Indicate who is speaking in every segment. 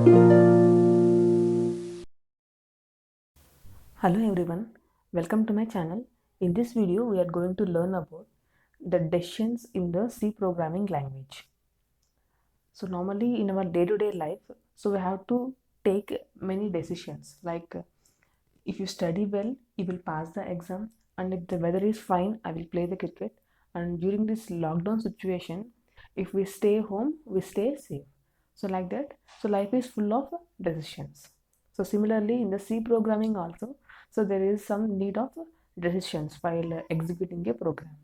Speaker 1: Hello everyone, welcome to my channel. In this video, we are going to learn about the decisions in the C programming language. So normally in our day-to-day life, so we have to take many decisions like if you study well, you will pass the exam, and if the weather is fine, I will play the cricket. And during this lockdown situation, if we stay home, we stay safe. So like that, so life is full of decisions. So similarly in the C programming also, so there is some need of decisions while executing a program.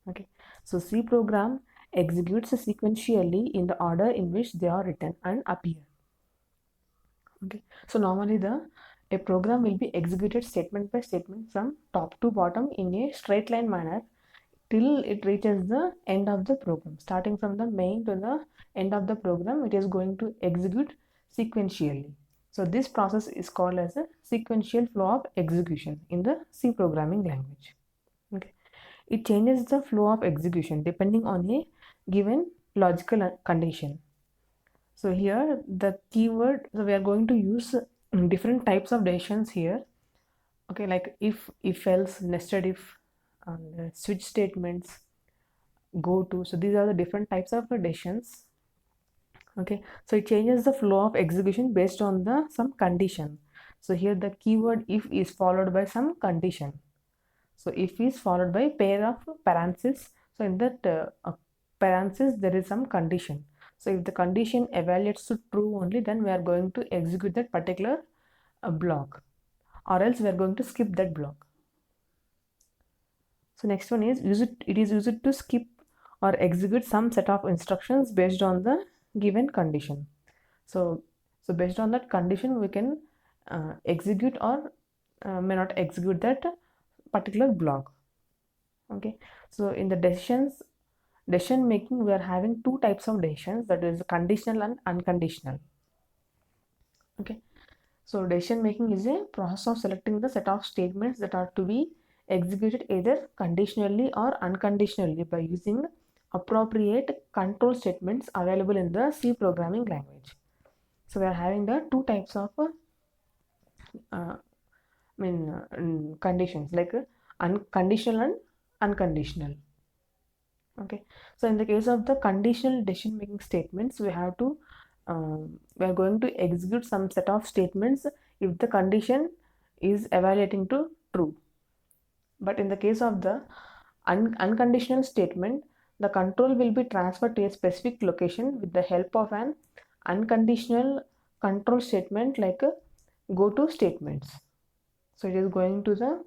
Speaker 1: Okay, so C program executes sequentially in the order in which they are written and appear. Okay, so normally a program will be executed statement by statement from top to bottom in a straight line manner till it reaches the end of the program. Starting from the main to the end of the program, it is going to execute sequentially. So this process is called as a sequential flow of execution in the C programming language. Okay, it changes the flow of execution depending on a given logical condition. So here the keyword, so we are going to use different types of decisions here. Okay, like if else, nested if, and switch statements, go to. So these are the different types of decisions. Okay, so it changes the flow of execution based on the some condition. So here the keyword if is followed by some condition. So if is followed by pair of parentheses. So in that parenthesis there is some condition. So if the condition evaluates to true only, then we are going to execute that particular block, or else we are going to skip that block. So next one is it is used to skip or execute some set of instructions based on the given condition. So based on that condition we can execute or may not execute that particular block. Okay, so in the decision making, we are having two types of decisions, that is conditional and unconditional. Okay, so decision making is a process of selecting the set of statements that are to be executed either conditionally or unconditionally by using appropriate control statements available in the C programming language. So we are having the two types of conditions, like unconditional and unconditional. Okay, so in the case of the conditional decision making statements, we have to we are going to execute some set of statements if the condition is evaluating to true. But in the case of the unconditional statement, the control will be transferred to a specific location with the help of an unconditional control statement like go to statements. So it is going to the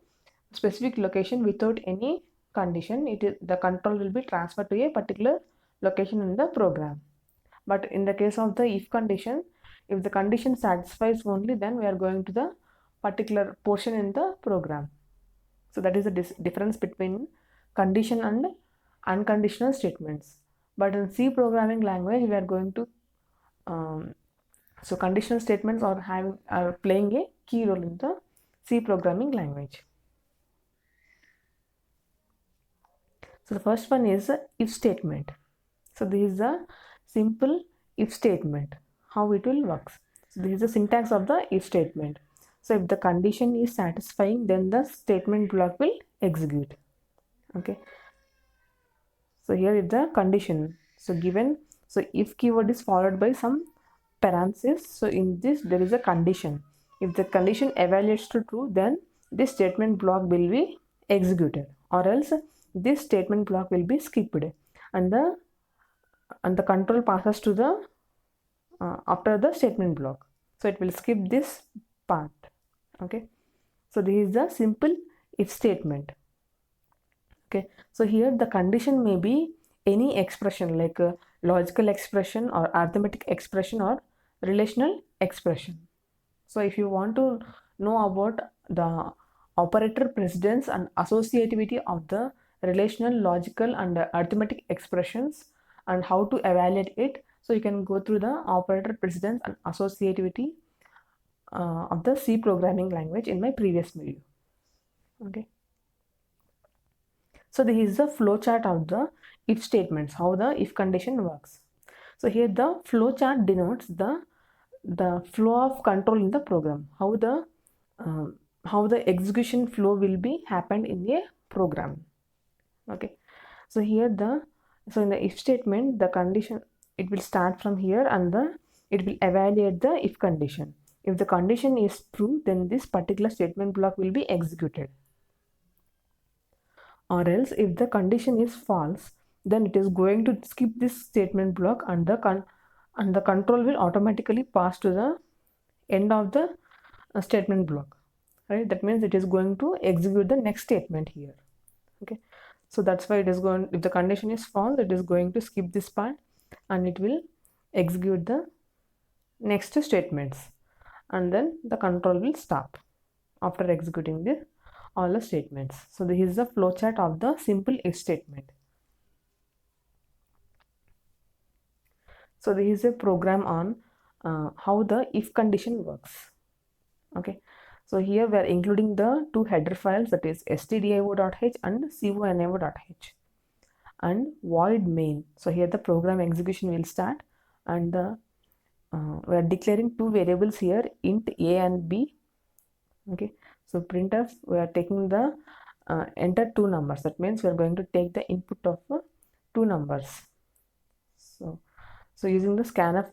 Speaker 1: specific location without any condition. It is the control will be transferred to a particular location in the program. But in the case of the if condition, if the condition satisfies only, then we are going to the particular portion in the program. So that is the difference between condition and unconditional statements. But in C programming language, we are going to so conditional statements are playing a key role in the C programming language. So the first one is if statement. So this is a simple if statement, how it will work. So this is the syntax of the if statement. So if the condition is satisfying, then the statement block will execute. Okay, so here is the condition. So given, so if keyword is followed by some parenthesis, so in this there is a condition. If the condition evaluates to true, then this statement block will be executed, or else this statement block will be skipped, and the control passes to the after the statement block. So it will skip this part. Okay, so this is the simple if statement. Okay, so here the condition may be any expression like a logical expression or arithmetic expression or relational expression. So if you want to know about the operator precedence and associativity of the relational, logical and arithmetic expressions and how to evaluate it, so you can go through the operator precedence and associativity of the C programming language in my previous video. Okay, so this is the flowchart of the if statements, how the if condition works. So here the flowchart denotes the the flow of control in the program, how the execution flow will be happened in a program. Okay, so here so in the if statement, the condition, it will start from here, and it will evaluate the if condition. If the condition is true, then this particular statement block will be executed, or else if the condition is false, then it is going to skip this statement block, and the control will automatically pass to the end of the statement block, right? That means it is going to execute the next statement here. Okay, so that's why it is going, if the condition is false, it is going to skip this part and it will execute the next statements, and then the control will stop after executing all the statements. So this is the flowchart of the simple if statement. So this is a program on how the if condition works. Okay, so here we are including the two header files, that is stdio.h and conio.h, and void main. So here the program execution will start, and we are declaring two variables here, int a and b. Okay, so printf, we are taking the enter two numbers. That means we are going to take the input of two numbers. So using the scanf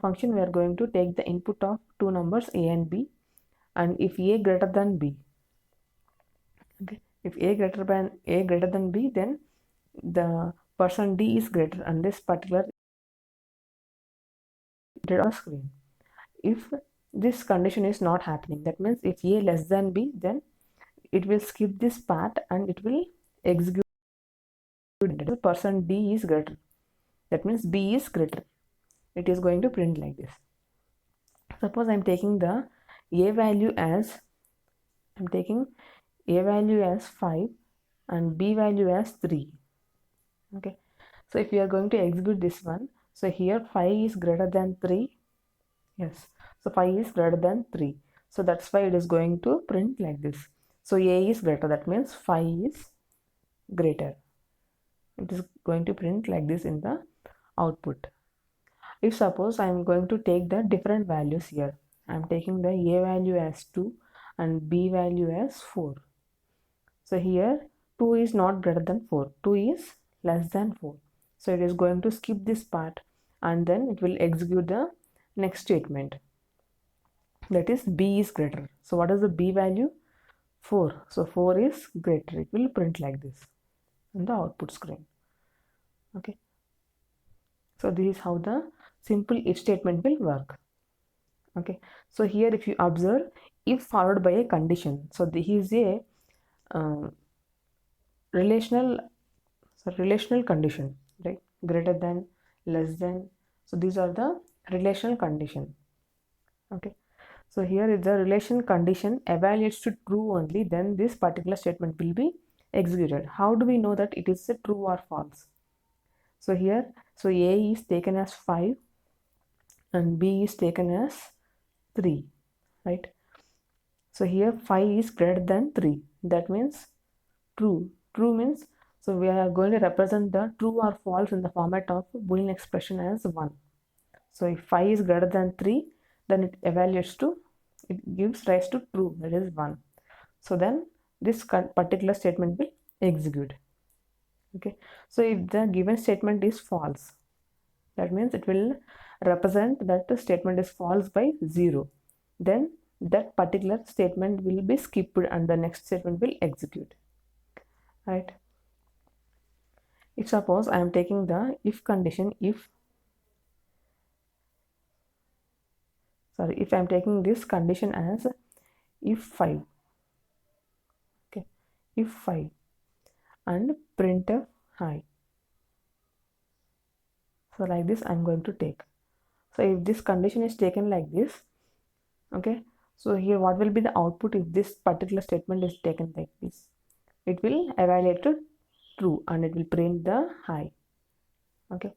Speaker 1: function, we are going to take the input of two numbers a and b, and if a greater than b, okay, if a greater than b, then the person d is greater, and this particular on screen. If this condition is not happening, that means if a less than b, then it will skip this part and it will execute the person d is greater. That means b is greater. It is going to print like this. Suppose I'm taking the a value as 5 and b value as 3. Okay, so if you are going to execute this one, so here 5 is greater than 3. Yes, so 5 is greater than 3. So that's why it is going to print like this. So a is greater, that means 5 is greater. It is going to print like this in the output. If suppose I am going to take the different values here, I am taking the a value as 2 and b value as 4. So here 2 is not greater than 4, 2 is less than 4. So it is going to skip this part, and then it will execute the next statement, that is b is greater. So what is the b value? 4. So 4 is greater. It will print like this on the output screen. Okay, so this is how the simple if statement will work. Okay, so here if you observe, if followed by a condition, so this is a relational condition, right? Greater than, less than. So these are the relational condition. Okay, so here is the relation condition evaluates to true only, then this particular statement will be executed. How do we know that it is a true or false? So here, so a is taken as 5 and b is taken as 3, right? So here 5 is greater than 3, that means true. True means, so we are going to represent the true or false in the format of Boolean expression as 1. So if 5 is greater than 3, then it gives rise to true, that is 1. So then this particular statement will execute. Okay, so if the given statement is false, that means it will represent that the statement is false by 0. Then that particular statement will be skipped and the next statement will execute, right? If suppose I am taking the if condition, if I am taking this condition as if 5, okay, if 5 and printf high. So like this I am going to take. So if this condition is taken like this, okay, so here what will be the output if this particular statement is taken like this? It will evaluate to true and it will print the high. Okay,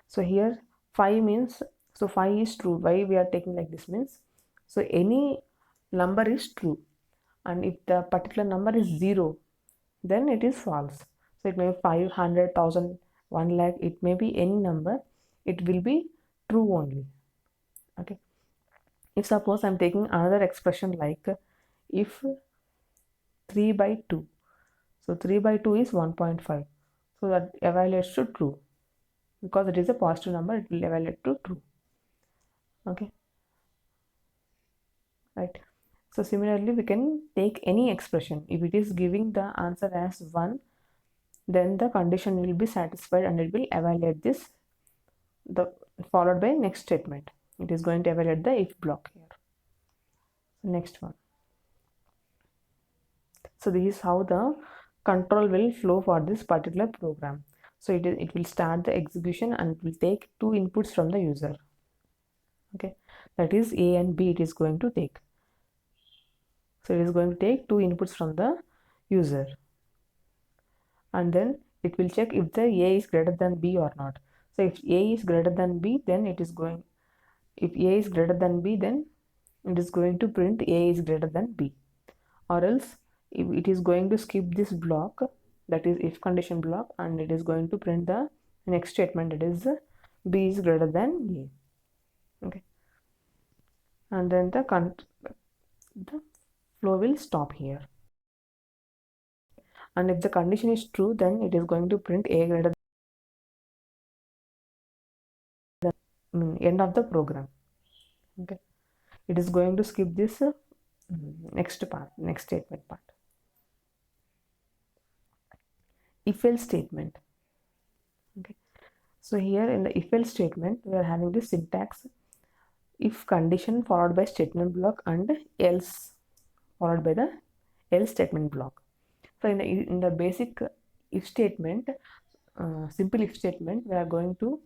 Speaker 1: so here 5 means, so 5 is true. Why we are taking like this means, so any number is true, and if the particular number is 0, then it is false. So it may be 500,000, 1 lakh, it may be any number, it will be true only. Okay, if suppose I'm taking another expression like if 3 by 2, so 3 by 2 is 1.5, so that evaluates to true because it is a positive number, it will evaluate to true. Okay, right. So similarly we can take any expression. If it is giving the answer as 1, then the condition will be satisfied and it will evaluate this, the followed by next statement. It is going to evaluate the if block here. Next one. So this is how the control will flow for this particular program. So it will start the execution and it will take two inputs from the user. Okay, that is A and B it is going to take. So it is going to take two inputs from the user, and then it will check if the A is greater than B or not. So if A is greater than B, then it is going, if A is greater than B, then it is going to print A is greater than B, or else if it is going to skip this block, that is if condition block, and it is going to print the next statement, that is B is greater than A. Okay, and then the flow will stop here, and if the condition is true, then it is going to print A greater than end of the program. Okay, it is going to skip this next part, next statement part. If else statement. Okay, so here in the if else statement we are having this syntax: if condition followed by statement block and else followed by the else statement block. So in the basic if statement, simple if statement, we are going to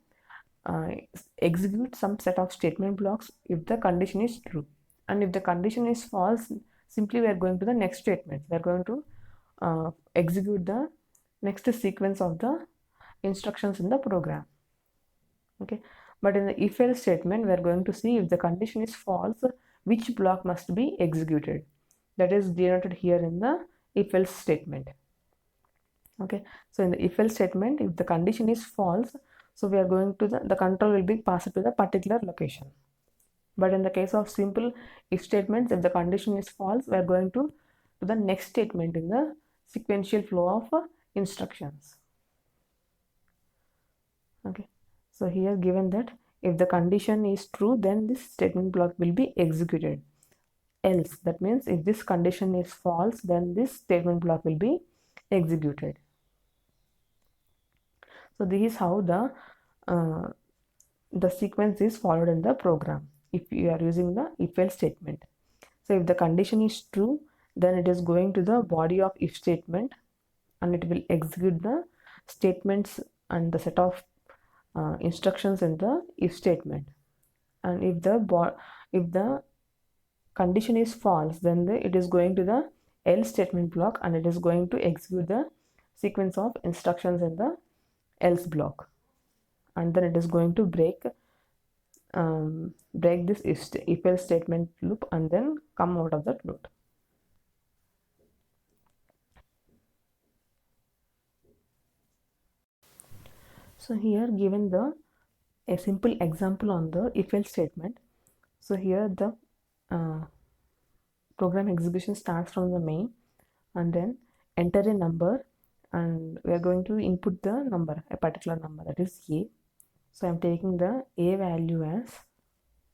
Speaker 1: execute some set of statement blocks if the condition is true, and if the condition is false, simply we are going to the next statement. We are going to execute the next sequence of the instructions in the program. Okay, but in the if else statement we are going to see if the condition is false, which block must be executed. That is denoted here in the if else statement. Okay, so in the if else statement, if the condition is false, so we are going to the control will be passed to the particular location. But in the case of simple if statements, if the condition is false, we are going to the next statement in the sequential flow of instructions. Okay, so here given that if the condition is true, then this statement block will be executed. Else, that means if this condition is false, then this statement block will be executed. So this is how the sequence is followed in the program if you are using the if else statement. So if the condition is true, then it is going to the body of if statement and it will execute the statements and the set of instructions in the if statement. And if the condition is false, then it is going to the else statement block and it is going to execute the sequence of instructions in the else block, and then it is going to break this if else statement loop and then come out of that loop. So here given a simple example on the if else statement. So here the program execution starts from the main and then enter a number, and we are going to input the number, a particular number, that is A. So I'm taking the A value as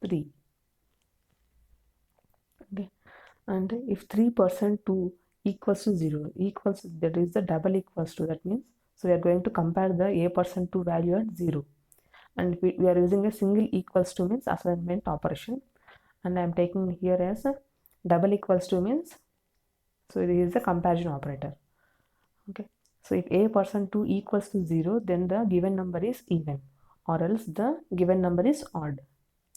Speaker 1: 3. Okay, and if 3% 2 equals to 0, equals, that is the double equals to, that means, so we are going to compare the A% 2 value at 0, and we are using a single equals to means assignment operation, and I am taking here as a double equals to means, so this is the comparison operator. Okay, so if A% 2 equals to 0, then the given number is even, or else the given number is odd.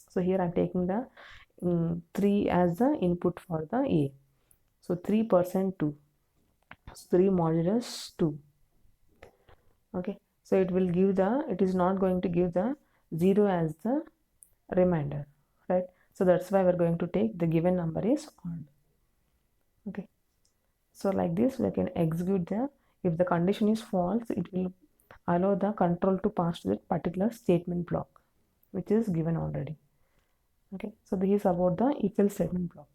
Speaker 1: So here I am taking the 3 as the input for the A. So 3% 2, so 3 modulus 2. Okay, so it will give the, it is not going to give the 0 as the remainder, right? So that's why we're going to take the given number is odd. Okay, so like this we can execute the, if the condition is false, it will allow the control to pass to that particular statement block which is given already. Okay, so this is about the if else statement block.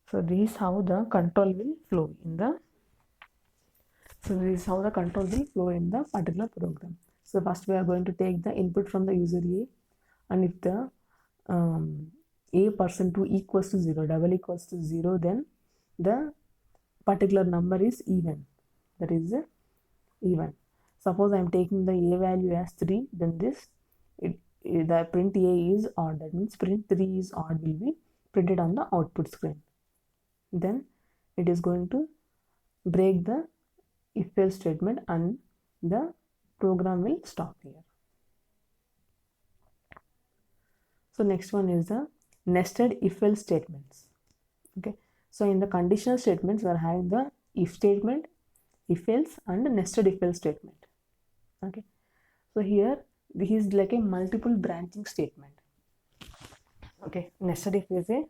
Speaker 1: So this is how the control will flow in the particular program. So first we are going to take the input from the user A, and if the A%2 equals to 0, double equals to 0, then the particular number is even, that is even. Suppose I am taking the A value as 3, then the print A is odd, that means print 3 is odd will be printed on the output screen. Then it is going to break the if else statement and the program will stop here. So next one is the nested if else statements. Okay, so in the conditional statements we are having the if statement, if else, and nested if else statement. Okay, so here this is like a multiple branching statement. Okay, nested if is a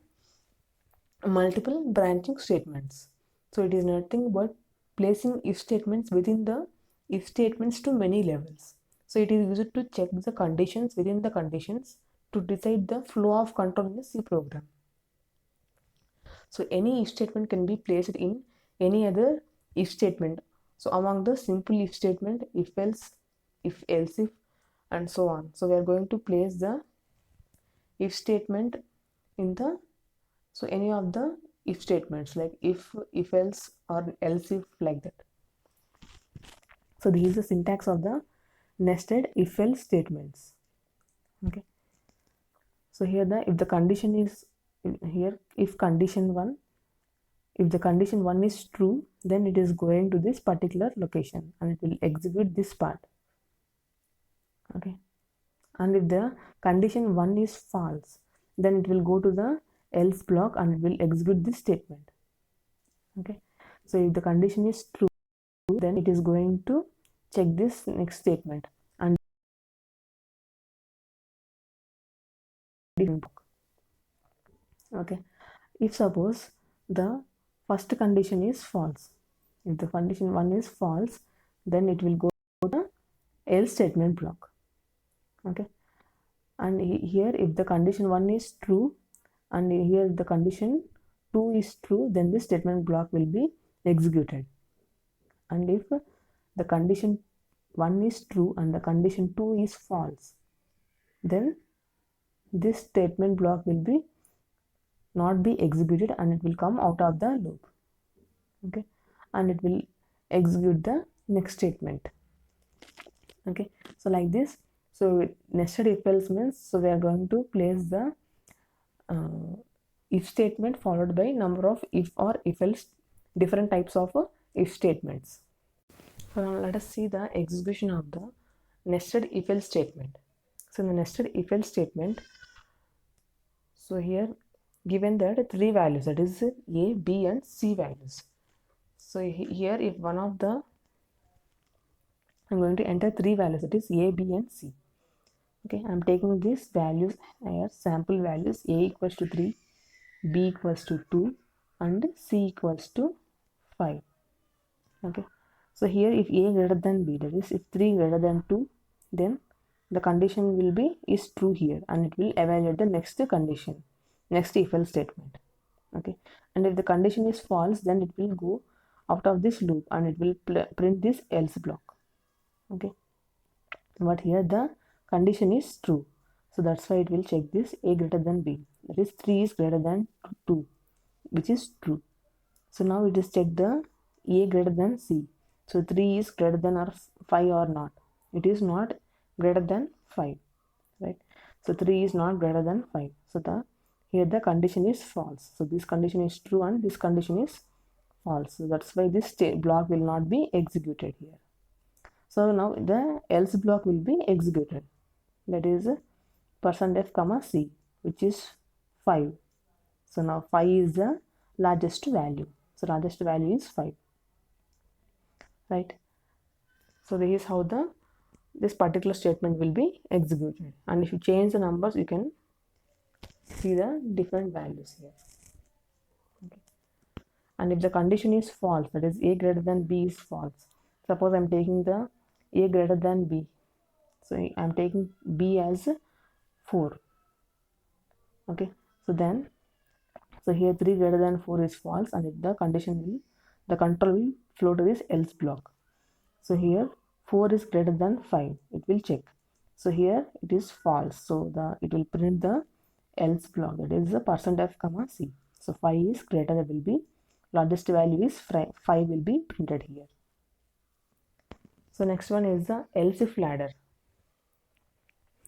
Speaker 1: multiple branching statements. So it is nothing but placing if statements within the if statements to many levels. So it is used to check the conditions within the conditions to decide the flow of control in the C program. So any if statement can be placed in any other if statement. So among the simple if statement, if else if, and so on. So we are going to place the if statement in the any of the if statements, like if else, or else if, like that. So this is the syntax of the nested if else statements. Okay, so here if the condition is here, if condition 1, if the condition 1 is true, then it is going to this particular location and it will execute this part. Okay, and if the condition 1 is false, then it will go to the else block and it will execute this statement. Okay, so if the condition is true, then it is going to check this next statement and okay, if suppose the first condition is false, if the condition 1 is false, then it will go to the else statement block. Okay, and here if the condition 1 is true and here the condition 2 is true, then this statement block will be executed. And if the condition 1 is true and the condition 2 is false, then this statement block will be not be executed and it will come out of the loop. Okay, and it will execute the next statement. Okay, so like this. So nested if else means, so we are going to place the if statement followed by number of if or if else, different types of if statements. So now let us see the execution of the nested if else statement. So in the nested if else statement, so here given that 3 values, that is A, B and C values. So here if one of the, I'm going to enter 3 values, that is A, B and C. Okay, I'm taking these values here, sample values. A equals to 3, B equals to 2 and C equals to 5. Okay, so here if A greater than B, that is if 3 greater than 2, then the condition will be is true here and it will evaluate the next condition, next if else statement. Okay, and if the condition is false, then it will go out of this loop and it will print this else block. Okay, but here the condition is true, so that's why it will check this A greater than B, that is 3 is greater than 2, which is true. So now it is check the A greater than C. So 3 is greater than or 5 or not. It is not greater than 5, right? So 3 is not greater than 5. So here the condition is false. So this condition is true and this condition is false. So that's why this block will not be executed here. So now the else block will be executed. That is %f comma C, which is 5. So now 5 is the largest value. So largest value is 5, right? So this is how this particular statement will be executed. And if you change the numbers, you can see the different values here. Okay. And if the condition is false, that is A greater than B is false. Suppose I'm taking the A greater than B. So I'm taking B as 4. Okay, so then, so here 3 greater than 4 is false, and if the condition will, the control will flow to this else block. So here 4 is greater than 5, it will check. So here it is false, so it will print the else block, that is the %f comma c. So 5 is greater, that will be largest value is 5 will be printed here. So next one is the else if ladder.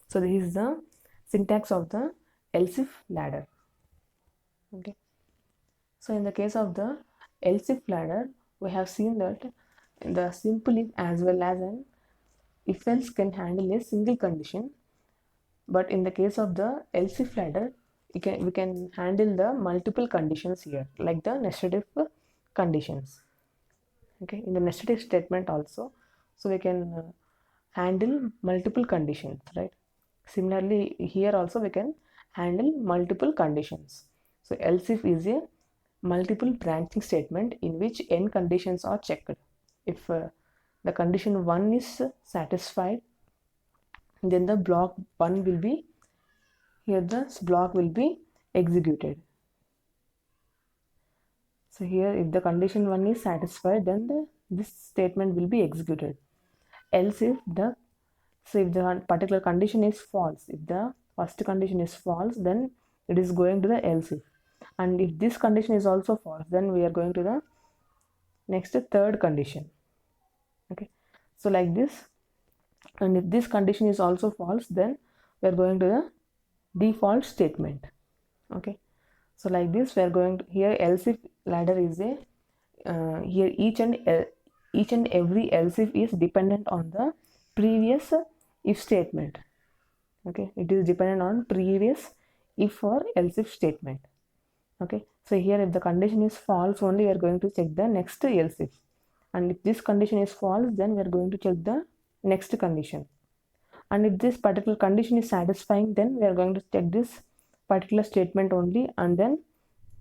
Speaker 1: So this is the syntax of the else if ladder. Okay, so in the case of the else if ladder, we have seen that the simple if as well as an if else can handle a single condition, but in the case of the else if ladder, we can handle the multiple conditions here, like the nested if conditions. Okay, in the nested if statement also, so we can handle multiple conditions, right? Similarly here also we can handle multiple conditions. So else if is a multiple branching statement in which n conditions are checked. If the condition 1 is satisfied, then the block 1 will be, here this block will be executed. So here if the condition 1 is satisfied, then this statement will be executed. Else if the, so if the particular condition is false, if the first condition is false, then it is going to the else if, and if this condition is also false, then we are going to the next third condition. Okay, so like this, and if this condition is also false, then we are going to the default statement. Okay, so like this we are going to, here else if ladder is a here each and every else if is dependent on the previous if statement. Okay, it is dependent on previous if or else if statement. Okay, so here if the condition is false, only we are going to check the next else if, and if this condition is false, then we are going to check the next condition, and if this particular condition is satisfying, then we are going to check this particular statement only, and then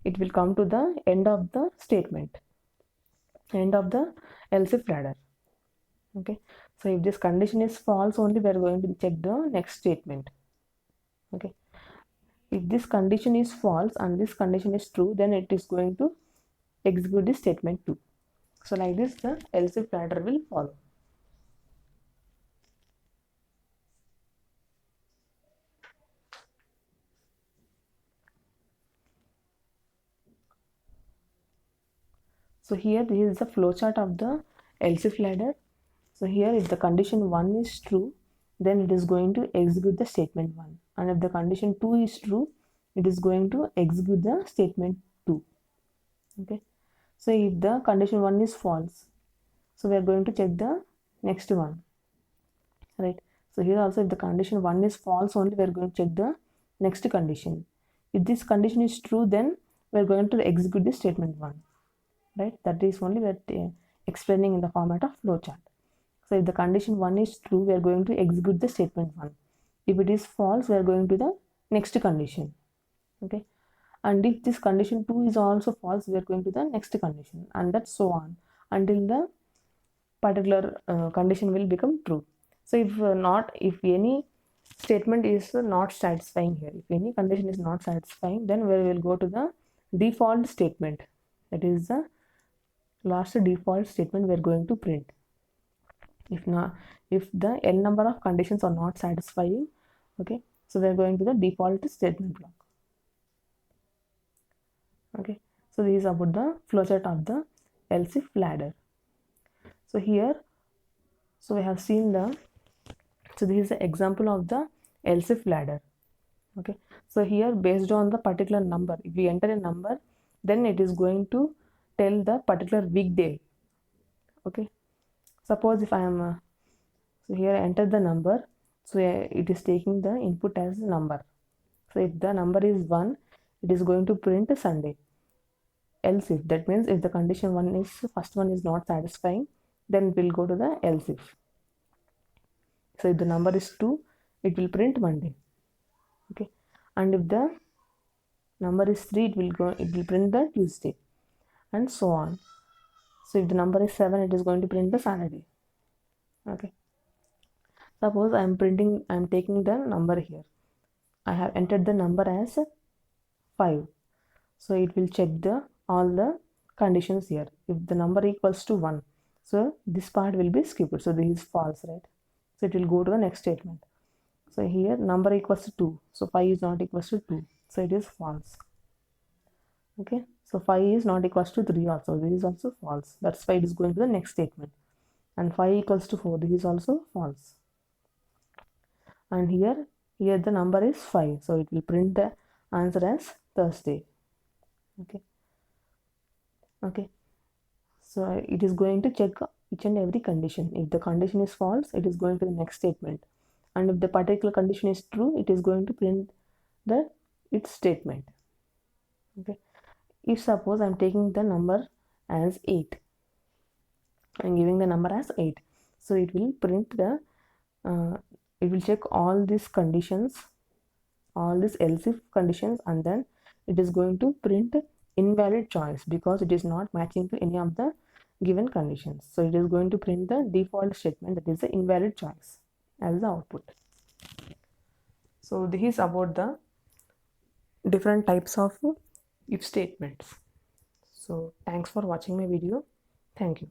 Speaker 1: it will come to the end of the statement, end of the else if ladder. Okay, so if this condition is false, only we are going to check the next statement. Okay, if this condition is false and this condition is true, then it is going to execute this statement 2. So like this the else if ladder will follow. So here this is the flowchart of the else if ladder. So here if the condition 1 is true, then it is going to execute the statement 1, and if the condition 2 is true, it is going to execute the statement 2. Okay, so if the condition 1 is false, so we are going to check the next one, right? So here also if the condition 1 is false, only we are going to check the next condition. If this condition is true, then we are going to execute the statement 1, right? That is only we are explaining in the format of flowchart. So if the condition 1 is true, we are going to execute the statement 1. If it is false, we are going to the next condition. Okay, and if this condition 2 is also false, we are going to the next condition, and that so on until the particular condition will become true. So if any statement is not satisfying here, if any condition is not satisfying, then we will go to the default statement, that is the last default statement we are going to print. If not, if the n number of conditions are not satisfying, okay, so we are going to the default statement block. Okay, so this is about the flowchart of the else if ladder. So here, so we have seen so this is the example of the else if ladder. Okay, so here based on the particular number, if we enter a number, then it is going to tell the particular weekday. Okay, suppose if I am so here I enter the number, so it is taking the input as number. So if the number is 1, it is going to print Sunday. Else if, that means if the condition 1 is, first one is not satisfying, then we'll go to the else if. So if the number is 2, it will print Monday. Okay, and if the number is 3, it will print the Tuesday, and so on. So if the number is 7, it is going to print the Saturday. Okay, suppose I am taking the number here. I have entered the number as 5. So it will check all the conditions here. If the number equals to 1, so this part will be skipped. So this is false, right? So it will go to the next statement. So here number equals to 2. So 5 is not equals to 2. So it is false. Okay. So 5 is not equals to 3 also. This is also false. That's why it is going to the next statement. And 5 equals to 4. This is also false. And here the number is 5. So it will print the answer as Thursday. Okay. So it is going to check each and every condition. If the condition is false, it is going to the next statement. And if the particular condition is true, it is going to print its statement. Okay. If suppose I am taking the number as 8, I am giving the number as 8. So it will print it will check all these conditions, all these else if conditions, and then it is going to print invalid choice because it is not matching to any of the given conditions. So it is going to print the default statement, that is the invalid choice, as the output. So this is about the different types of if statements. So thanks for watching my video. Thank you.